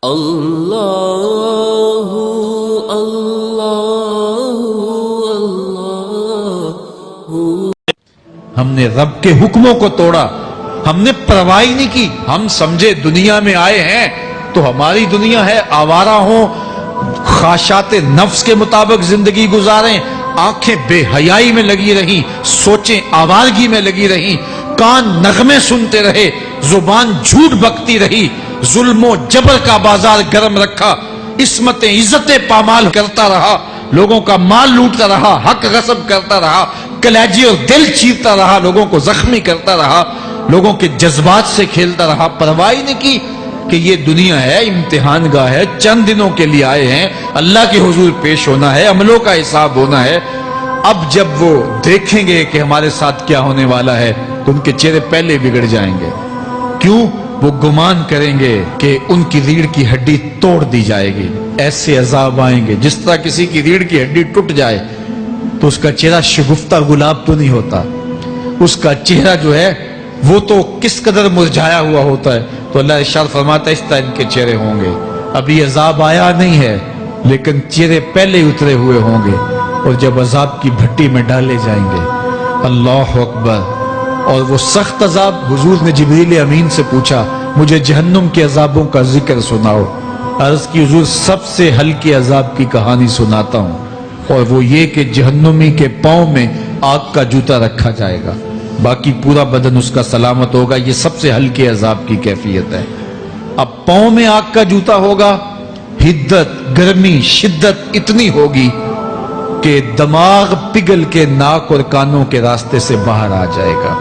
اللہ اللہ اللہ۔ ہم نے رب کے حکموں کو توڑا، ہم نے پرواہ ہی نہیں کی۔ ہم سمجھے دنیا میں آئے ہیں تو ہماری دنیا ہے، آوارہ ہوں، خواہشات نفس کے مطابق زندگی گزاریں، آنکھیں بے حیائی میں لگی رہیں، سوچیں آوارگی میں لگی رہیں، کان نغمے سنتے رہے، زبان جھوٹ بکتی رہی، ظلم و جبر کا بازار گرم رکھا، عصمتیں عزتیں پامال کرتا رہا، لوگوں کا مال لوٹتا رہا، حق غصب کرتا رہا، کلیجے اور دل چیرتا رہا، لوگوں کو زخمی کرتا رہا، لوگوں کے جذبات سے کھیلتا رہا، پرواہ نہیں کی کہ یہ دنیا ہے، امتحان گاہ ہے، چند دنوں کے لیے آئے ہیں، اللہ کے حضور پیش ہونا ہے، عملوں کا حساب ہونا ہے۔ اب جب وہ دیکھیں گے کہ ہمارے ساتھ کیا ہونے والا ہے تو ان کے چہرے پہلے بگڑ جائیں گے۔ کیوں؟ وہ گمان کریں گے کہ ان کی ریڑھ کی ہڈی توڑ دی جائے گی، ایسے عذاب آئیں گے جس طرح کسی کی ریڑھ کی ہڈی ٹوٹ جائے تو اس کا چہرہ شگفتہ گلاب تو نہیں ہوتا، اس کا چہرہ جو ہے وہ تو کس قدر مرجھایا ہوا ہوتا ہے۔ تو اللہ ارشاد فرماتا ہے اس طرح ان کے چہرے ہوں گے۔ ابھی عذاب آیا نہیں ہے لیکن چہرے پہلے ہی اترے ہوئے ہوں گے، اور جب عذاب کی بھٹی میں ڈالے جائیں گے، اللہ اکبر، اور وہ سخت عذاب، حضور نے جبریل امین سے پوچھا مجھے جہنم کے عذابوں کا ذکر سناؤ۔ عرض کی حضور سب سے ہلکے عذاب کی کہانی سناتا ہوں، اور وہ یہ کہ جہنمی کے پاؤں میں آگ کا جوتا رکھا جائے گا، باقی پورا بدن اس کا سلامت ہوگا۔ یہ سب سے ہلکے عذاب کی کیفیت ہے۔ اب پاؤں میں آگ کا جوتا ہوگا، حدت، گرمی، شدت اتنی ہوگی کہ دماغ پگھل کے ناک اور کانوں کے راستے سے باہر آ جائے گا۔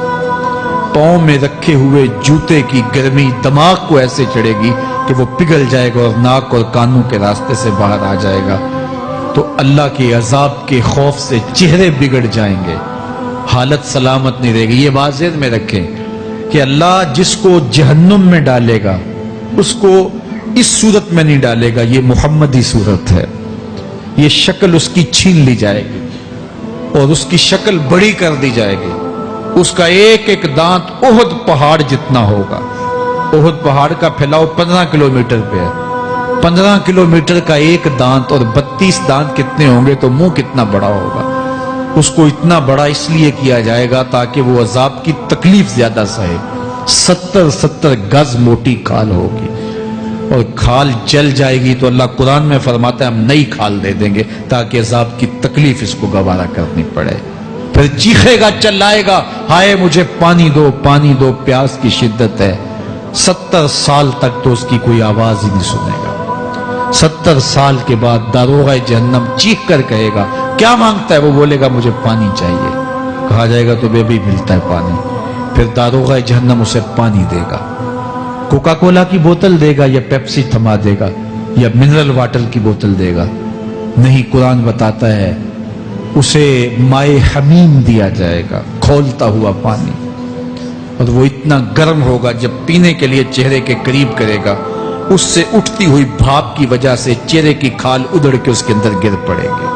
پاؤں میں رکھے ہوئے جوتے کی گرمی دماغ کو ایسے چڑھے گی کہ وہ پگھل جائے گا اور ناک اور کانوں کے راستے سے باہر آ جائے گا۔ تو اللہ کے عذاب کے خوف سے چہرے بگڑ جائیں گے، حالت سلامت نہیں رہے گی۔ یہ بات ذہن میں رکھیں کہ اللہ جس کو جہنم میں ڈالے گا اس کو اس صورت میں نہیں ڈالے گا، یہ محمدی صورت ہے، یہ شکل اس کی چھین لی جائے گی اور اس کی شکل بڑی کر دی جائے گی۔ اس کا ایک ایک دانت احد پہاڑ جتنا ہوگا۔ احد پہاڑ کا پھیلاؤ 15 کلومیٹر پہ ہے، 15 کلومیٹر کا ایک دانت اور 32 دانت کتنے ہوں گے تو منہ کتنا بڑا ہوگا۔ اس کو اتنا بڑا اس لیے کیا جائے گا تاکہ وہ عذاب کی تکلیف زیادہ سہے۔ 70 گز موٹی کھال ہوگی اور کھال جل جائے گی تو اللہ قرآن میں فرماتا ہے ہم نئی کھال دے دیں گے تاکہ عذاب کی تکلیف اس کو گوارا کرنی پڑے۔ پھر چیخے گا، چلائے گا، ہائے مجھے پانی دو، پانی دو، پیاس کی شدت ہے۔ 70 سال تک تو اس کی کوئی آواز ہی نہیں سنے گا۔ 70 سال کے بعد داروغہ جہنم چیخ کر کہے گا کیا مانگتا ہے؟ وہ بولے گا مجھے پانی چاہیے۔ کہا جائے گا تو بے بھی ملتا ہے پانی۔ پھر داروغہ جہنم اسے پانی دے گا، کوکا کولا کی بوتل دے گا یا پیپسی تھما دے گا یا منرل واٹر کی بوتل دے گا؟ نہیں، قرآن بتاتا ہے اسے مائے حمیم دیا جائے گا، کھولتا ہوا پانی، اور وہ اتنا گرم ہوگا جب پینے کے لیے چہرے کے قریب کرے گا اس سے اٹھتی ہوئی بھاپ کی وجہ سے چہرے کی کھال ادھڑ کے اس کے اندر گر پڑے گی،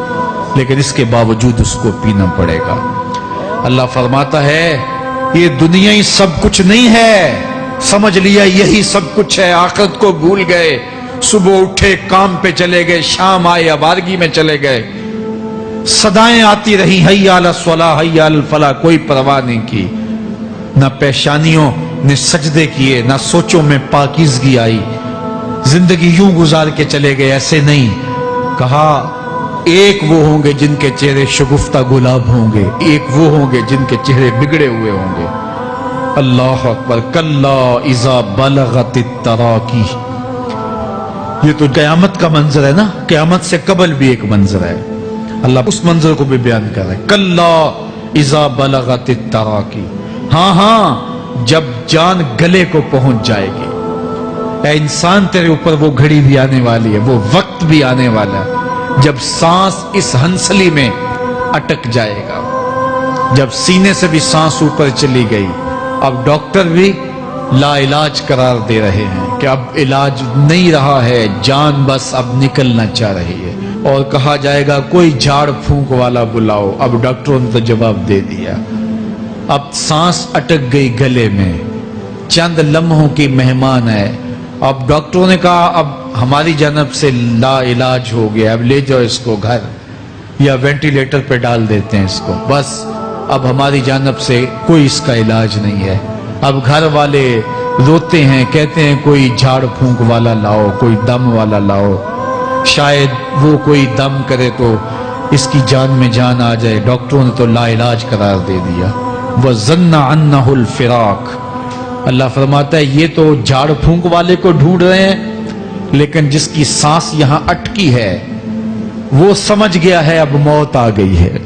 لیکن اس کے باوجود اس کو پینا پڑے گا۔ اللہ فرماتا ہے یہ دنیا ہی سب کچھ نہیں ہے، سمجھ لیا یہی سب کچھ ہے، آخرت کو بھول گئے، صبح اٹھے کام پہ چلے گئے، شام آئے آوارگی میں چلے گئے، صدائیں آتی رہی حی علی الصلاۃ حی علی الفلاح، کوئی پرواہ نہیں کی، نہ پیشانیوں نے سجدے کیے، نہ سوچوں میں پاکیزگی آئی، زندگی یوں گزار کے چلے گئے۔ ایسے نہیں، کہا ایک وہ ہوں گے جن کے چہرے شگفتہ گلاب ہوں گے، ایک وہ ہوں گے جن کے چہرے بگڑے ہوئے ہوں گے۔ اللہ اکبر، کلا اذا بلغت التراقی، یہ تو قیامت کا منظر ہے نا، قیامت سے قبل بھی ایک منظر ہے، اللہ اس منظر کو بھی بیان کر رہا ہے، کلا اذا بلغت التراقی، ہاں جب جان گلے کو پہنچ جائے گی۔ اے انسان تیرے اوپر وہ گھڑی بھی آنے والی ہے، وہ وقت بھی آنے والا ہے جب سانس اس ہنسلی میں اٹک جائے گا، جب سینے سے بھی سانس اوپر چلی گئی، اب ڈاکٹر بھی لا علاج قرار دے رہے ہیں کہ اب علاج نہیں رہا ہے، جان بس اب نکلنا چاہ رہی ہے، اور کہا جائے گا کوئی جھاڑ پھونک والا بلاؤ۔ اب ڈاکٹروں نے تو جواب دے دیا، اب سانس اٹک گئی گلے میں، چند لمحوں کی مہمان ہے، اب ڈاکٹروں نے کہا اب ہماری جانب سے لا علاج ہو گیا، اب لے جاؤ اس کو گھر یا وینٹیلیٹر پہ ڈال دیتے ہیں اس کو، بس اب ہماری جانب سے کوئی اس کا علاج نہیں ہے۔ اب گھر والے روتے ہیں، کہتے ہیں کوئی جھاڑ پھونک والا لاؤ، کوئی دم والا لاؤ، شاید وہ کوئی دم کرے تو اس کی جان میں جان آ جائے۔ ڈاکٹروں نے تو لا علاج قرار دے دیا۔ وَظَنَّ عَنَّهُ الْفِرَاقُ، اللہ فرماتا ہے یہ تو جھاڑ پھونک والے کو ڈھونڈ رہے ہیں، لیکن جس کی سانس یہاں اٹکی ہے وہ سمجھ گیا ہے اب موت آ گئی ہے،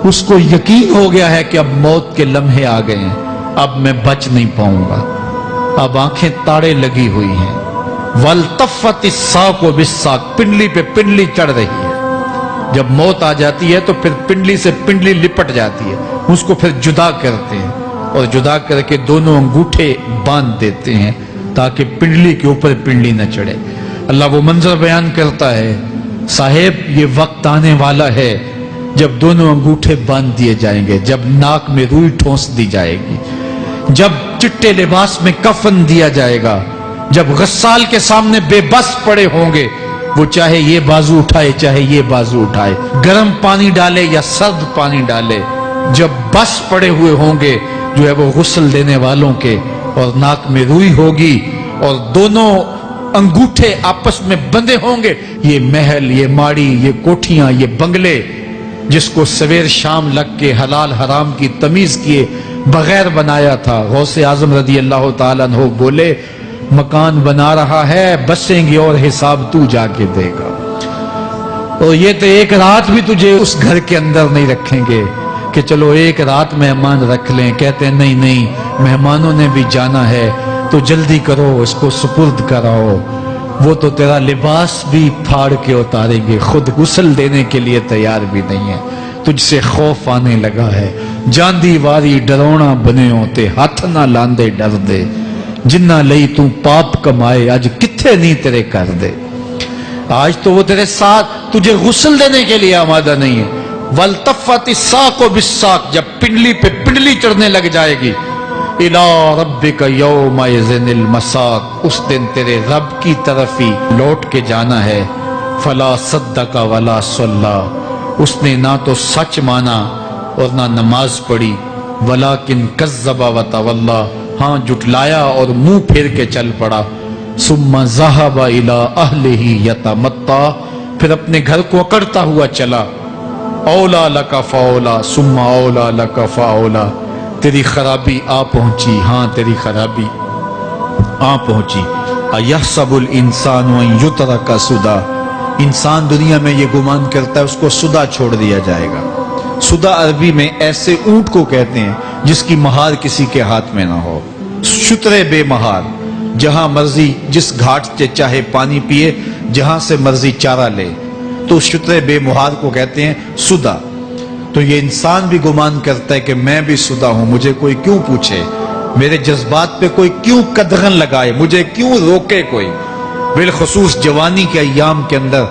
اس کو یقین ہو گیا ہے کہ اب موت کے لمحے آ گئے ہیں، اب میں بچ نہیں پاؤں گا، اب آنکھیں تاڑے لگی ہوئی ہیں۔ وَالْتَفَّتِ السَّاقُ بِالسَّاقِ، پنڈلی پہ پنڈلی چڑھ رہی ہے۔ جب موت آ جاتی ہے تو پھر پنڈلی سے پنڈلی لپٹ جاتی ہے، اس کو پھر جدا کرتے ہیں اور جدا کر کے دونوں انگوٹھے باندھ دیتے ہیں تاکہ پنڈلی کے اوپر پنڈلی نہ چڑھے۔ اللہ وہ منظر بیان کرتا ہے، صاحب یہ وقت آنے والا ہے جب دونوں انگوٹھے باندھ دیے جائیں گے، جب ناک میں روئی ٹھونس دی جائے گی، جب چٹے لباس میں کفن دیا جائے گا، جب غسال کے سامنے بے بس پڑے ہوں گے، وہ چاہے یہ بازو اٹھائے چاہے یہ بازو اٹھائے، گرم پانی ڈالے یا سرد پانی ڈالے، جب بس پڑے ہوئے ہوں گے جو ہے وہ غسل دینے والوں کے، اور ناک میں روئی ہوگی اور دونوں انگوٹھے آپس میں بندھے ہوں گے، یہ محل، یہ ماڑی، یہ کوٹھیاں، یہ بنگلے جس کو سویر شام لگ کے حلال حرام کی تمیز کیے بغیر بنایا تھا، غوث اعظم رضی اللہ تعالیٰ عنہ بولے مکان بنا رہا ہے، بسیں گے اور حساب تو جا کے دے گا، اور یہ تو ایک رات بھی تجھے اس گھر کے اندر نہیں رکھیں گے کہ چلو ایک رات مہمان رکھ لیں۔ کہتے ہیں نہیں نہیں، مہمانوں نے بھی جانا ہے تو جلدی کرو، اس کو سپرد کراؤ، وہ تو تیرا لباس بھی پھاڑ کے اتاریں گے، خود غسل دینے کے لیے تیار بھی نہیں ہے، تجھ سے خوف آنے لگا ہے، جاندی واری ڈرونا بنے ہوتے، ہاتھ نہ لاندے ڈر دے، جنہ لئی تو پاپ کمائے اج کتھے نہیں تیرے کر دے۔ آج تو وہ تیرے ساتھ تجھے غسل دینے کے لیے آمادہ نہیں ہے۔ وَالْتَفَّتِ السَّاقُ بِالسَّاقِ، جب پنڈلی پہ پنڈلی چڑھنے لگ جائے گی، إِلَىٰ رَبِّكَ يَوْمَئِذٍ الْمَسَاقُ، اس دن تیرے رب کی طرف ہی لوٹ کے جانا ہے۔ فَلَا صَدَّقَ وَلَا صَلَّىٰ، اس نے نہ تو سچ مانا اور نہ نماز پڑھی، وَلَٰكِنْ كَذَّبَ وَتَوَلَّىٰ، ہاں جھٹلایا اور منہ پھیر کے چل پڑا۔ ثُمَّ ذَهَبَ إِلَىٰ أَهْلِهِ يَتَمَطَّىٰ، پھر اپنے گھر کو اکڑتا ہوا چلا۔ اولا لک فاولا ثم اولا لک فاولا، تیری خرابی آ پہنچی، ہاں تیری خرابی آ پہنچی۔ ایحسب الانسان ان یترک سدی، انسان دنیا میں یہ گمان کرتا ہے اس کو سدا چھوڑ دیا جائے گا۔ سدا عربی میں ایسے اونٹ کو کہتے ہیں جس کی مہار کسی کے ہاتھ میں نہ ہو، شترے بے مہار، جہاں مرضی جس گھاٹ سے چاہے پانی پیے، جہاں سے مرضی چارہ لے، تو شترے بے مہار کو کہتے ہیں سدا۔ تو یہ انسان بھی گمان کرتا ہے کہ میں بھی سدا ہوں، مجھے کوئی کیوں پوچھے، میرے جذبات پہ کوئی کیوں قدغن لگائے، مجھے کیوں روکے کوئی۔ بالخصوص جوانی کے ایام کے اندر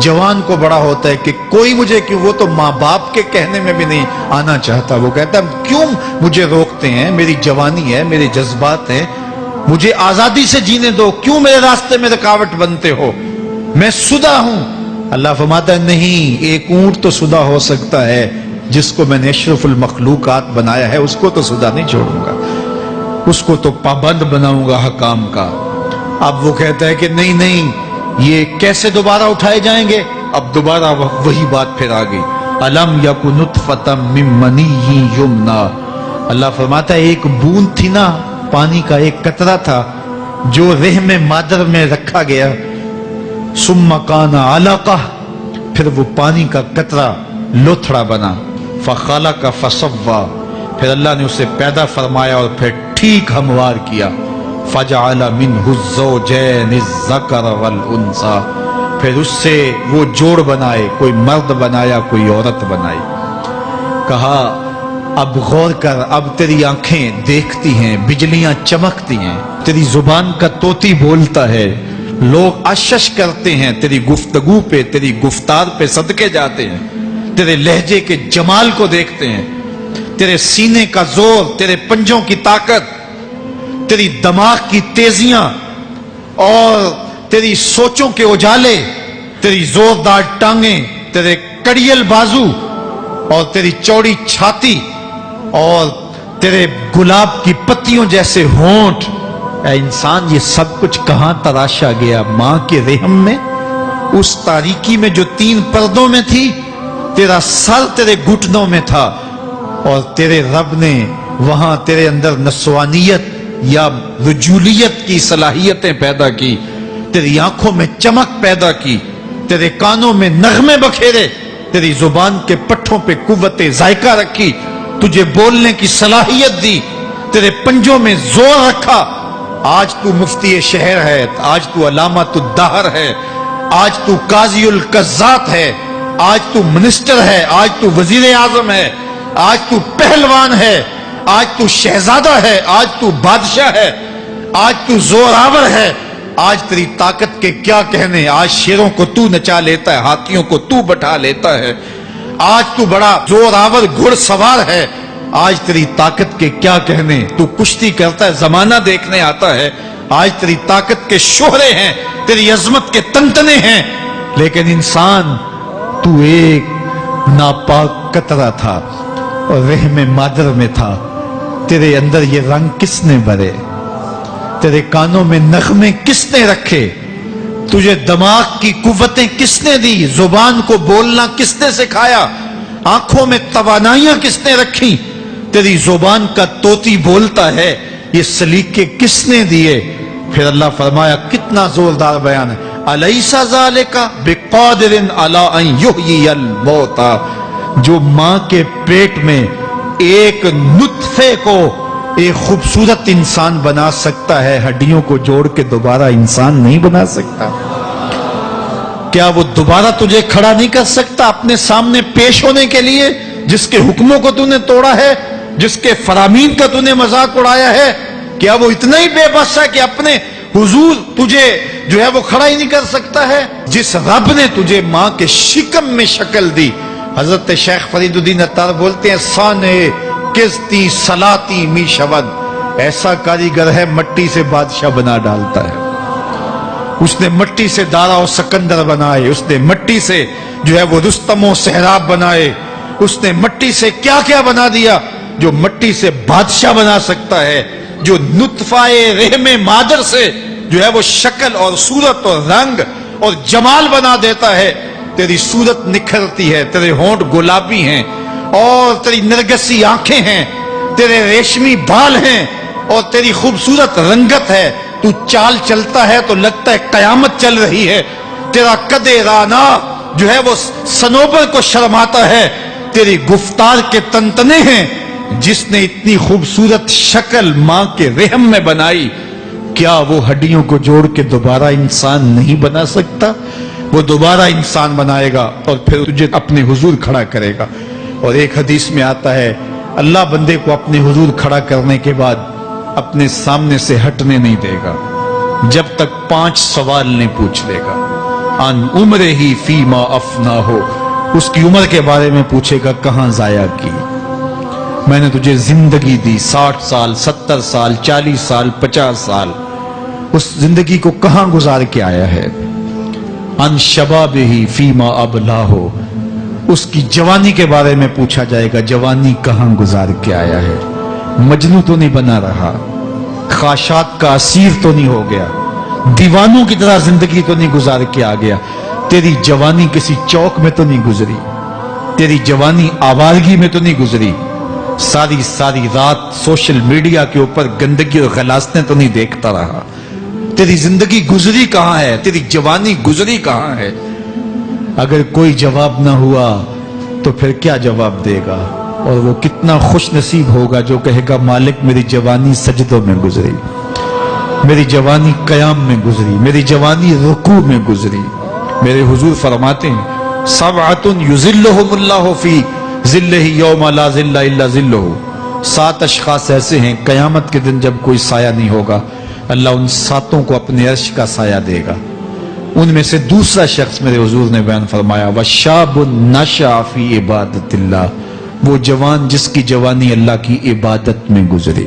جوان کو بڑا ہوتا ہے کہ کوئی مجھے کیوں، وہ تو ماں باپ کے کہنے میں بھی نہیں آنا چاہتا، وہ کہتا ہے کیوں مجھے روکتے ہیں، میری جوانی ہے، میرے جذبات ہیں، مجھے آزادی سے جینے دو، کیوں میرے راستے میں رکاوٹ بنتے ہو، میں سدا ہوں۔ اللہ فرماتا ہے نہیں، ایک اونٹ تو سدا ہو سکتا ہے، جس کو میں نے اشرف المخلوقات بنایا ہے اس کو تو سدا نہیں چھوڑوں گا، اس کو تو پابند بناؤں گا حکام کا۔ اب وہ کہتا ہے کہ نہیں نہیں، یہ کیسے دوبارہ اٹھائے جائیں گے؟ اب دوبارہ وہی بات پھر آ گئی، الم یک نطفۃ من منی یمنا، اللہ فرماتا ہے ایک بوند تھی نا، پانی کا ایک قطرہ تھا جو رحم مادر میں رکھا گیا، ثم کان علقہ، پھر وہ پانی کا قطرہ لوتھڑا بنا، فخلق فسوی، پھر اللہ نے اسے پیدا فرمایا اور پھر ٹھیک ہموار کیا، فجعل منہ الزوجین الذکر والانثی، پھر اس سے وہ جوڑ بنائے، کوئی مرد بنایا کوئی عورت بنائی۔ کہا اب غور کر، اب تیری آنکھیں دیکھتی ہیں، بجلیاں چمکتی ہیں، تیری زبان کا طوطی بولتا ہے، لوگ اشش کرتے ہیں تیری گفتگو پہ، تیری گفتار پہ صدقے جاتے ہیں، تیرے لہجے کے جمال کو دیکھتے ہیں، تیرے سینے کا زور، تیرے پنجوں کی طاقت، تیری دماغ کی تیزیاں، اور تیری سوچوں کے اجالے، تیری زوردار ٹانگیں، تیرے کڑیل بازو اور تیری چوڑی چھاتی اور تیرے گلاب کی پتیوں جیسے ہونٹ، اے انسان یہ سب کچھ کہاں تراشا گیا؟ ماں کے رحم میں، اس تاریکی میں جو 3 پردوں میں تھی۔ تیرا سر تیرے گھٹنوں میں تھا اور تیرے رب نے وہاں تیرے اندر نسوانیت یا رجولیت کی صلاحیتیں پیدا کی، تیری آنکھوں میں چمک پیدا کی، تیرے کانوں میں نغمے بکھیرے، تیری زبان کے پٹھوں پہ قوت ذائقہ رکھی، تجھے بولنے کی صلاحیت دی، تیرے پنجوں میں زور رکھا۔ آج تو مفتی شہر ہے، آج تو علامۃ الدہر ہے، آج تو قاضی القضات ہے، آج تو منسٹر ہے، آج تو وزیر اعظم ہے، آج تو پہلوان ہے، آج تو شہزادہ ہے، آج تو بادشاہ ہے، آج تو زوراور ہے۔ آج تیری طاقت کے کیا کہنے؟ آج شیروں کو تو نچا لیتا ہے، ہاتھیوں کو تو بٹھا لیتا ہے، آج تو بڑا زوراور گھڑ سوار ہے۔ آج تیری طاقت کے کیا کہنے؟ تو کشتی کرتا ہے، زمانہ دیکھنے آتا ہے۔ آج تیری طاقت کے شوہرے ہیں، تیری عظمت کے تنتنے ہیں، لیکن انسان تو ایک ناپاک قطرہ تھا اور رحم مادر میں تھا۔ تیرے اندر یہ رنگ کس نے بھرے؟ تیرے کانوں میں نغمے کس نے رکھے؟ تجھے دماغ کی قوتیں کس نے دی؟ زبان کو بولنا کس نے سکھایا؟ آنکھوں میں توانائیاں کس نے رکھی؟ تیری زبان کا طوطی بولتا ہے، یہ سلیقے کس نے دیے؟ پھر اللہ فرمایا، کتنا زوردار بیان ہے، الیس ذالک بقادر علی ان یحیی الموتى، جو ماں کے پیٹ میں ایک نطفے کو ایک خوبصورت انسان بنا سکتا ہے، ہڈیوں کو جوڑ کے دوبارہ انسان نہیں بنا سکتا؟ کیا وہ دوبارہ تجھے کھڑا نہیں کر سکتا اپنے سامنے پیش ہونے کے لیے، جس کے حکموں کو تو نے توڑا ہے، جس کے فرامین کا تو نے مذاق اڑایا ہے؟ کیا وہ اتنا ہی بے بس ہے کہ اپنے حضور تجھے جو ہے وہ کھڑا ہی نہیں کر سکتا ہے؟ جس رب نے تجھے ماں کے شکم میں شکل دی، حضرت شیخ فرید الدین عطار بولتے ہیں، سانے کستی سلاتی می شود، ایسا کاریگر ہے مٹی سے بادشاہ بنا ڈالتا ہے۔ اس نے مٹی سے دارا و سکندر بنائے، اس نے مٹی سے جو ہے وہ رستم و سہراب بنائے، اس نے مٹی سے کیا کیا بنا دیا جو مٹی سے بادشاہ بنا سکتا ہے، جو نطفہ رحم مادر سے جو ہے وہ شکل اور صورت اور رنگ اور جمال بنا دیتا ہے۔ تیری صورت نکھرتی ہے، تیرے ہونٹ گلابی ہیں اور تیری نرگسی آنکھیں ہیں، تیرے ریشمی بال ہیں اور تیری خوبصورت رنگت ہے، تو چال چلتا ہے تو لگتا ہے قیامت چل رہی ہے، تیرا قد رانا جو ہے وہ صنوبر کو شرماتا ہے، تیری گفتار کے تنتنے ہیں۔ جس نے اتنی خوبصورت شکل ماں کے رحم میں بنائی، کیا وہ ہڈیوں کو جوڑ کے دوبارہ انسان نہیں بنا سکتا؟ وہ دوبارہ انسان بنائے گا اور پھر تجھے اپنے حضور کھڑا کرے گا۔ اور ایک حدیث میں آتا ہے، اللہ بندے کو اپنے حضور کھڑا کرنے کے بعد اپنے سامنے سے ہٹنے نہیں دے گا جب تک 5 سوال نہیں پوچھ لے گا۔ ان عمرہ ہی فیما افنا ہو، اس کی عمر کے بارے میں پوچھے گا، کہاں ضائع کی؟ میں نے تجھے زندگی دی، 60 سال 70 سال 40 سال 50 سال، اس زندگی کو کہاں گزار کے آیا ہے؟ ان شباب ہی فیما ابلا ہو، اس کی جوانی کے بارے میں پوچھا جائے گا، جوانی کہاں گزار کے آیا ہے؟ مجنوں تو نہیں بنا رہا، خواہشات کا اسیر تو نہیں ہو گیا، دیوانوں کی طرح زندگی تو نہیں گزار کے آ گیا؟ تیری جوانی کسی چوک میں تو نہیں گزری، تیری جوانی آوارگی میں تو نہیں گزری، ساری رات سوشل میڈیا کے اوپر گندگی اور غلاظتیں تو نہیں دیکھتا رہا؟ تیری زندگی گزری کہاں ہے؟ تیری جوانی گزری کہاں ہے؟ اگر کوئی جواب نہ ہوا تو پھر کیا جواب دے گا؟ اور وہ کتنا خوش نصیب ہوگا جو کہے گا، مالک میری جوانی سجدوں میں گزری، میری جوانی قیام میں گزری، میری جوانی رکوع میں گزری۔ میرے حضور فرماتے ہیں، سبعۃ یظلھم اللہ فی ظلہ یوم لا ظل الا ظلہ، 7 اشخاص ایسے ہیں قیامت کے دن جب کوئی سایہ نہیں ہوگا، اللہ ان 7 کو اپنے عرش کا سایہ دے گا۔ ان میں سے دوسرا شخص میرے حضور نے بیان فرمایا، وشاب نشأ فی عبادت اللہ، وہ جوان جس کی جوانی اللہ کی عبادت میں گزری۔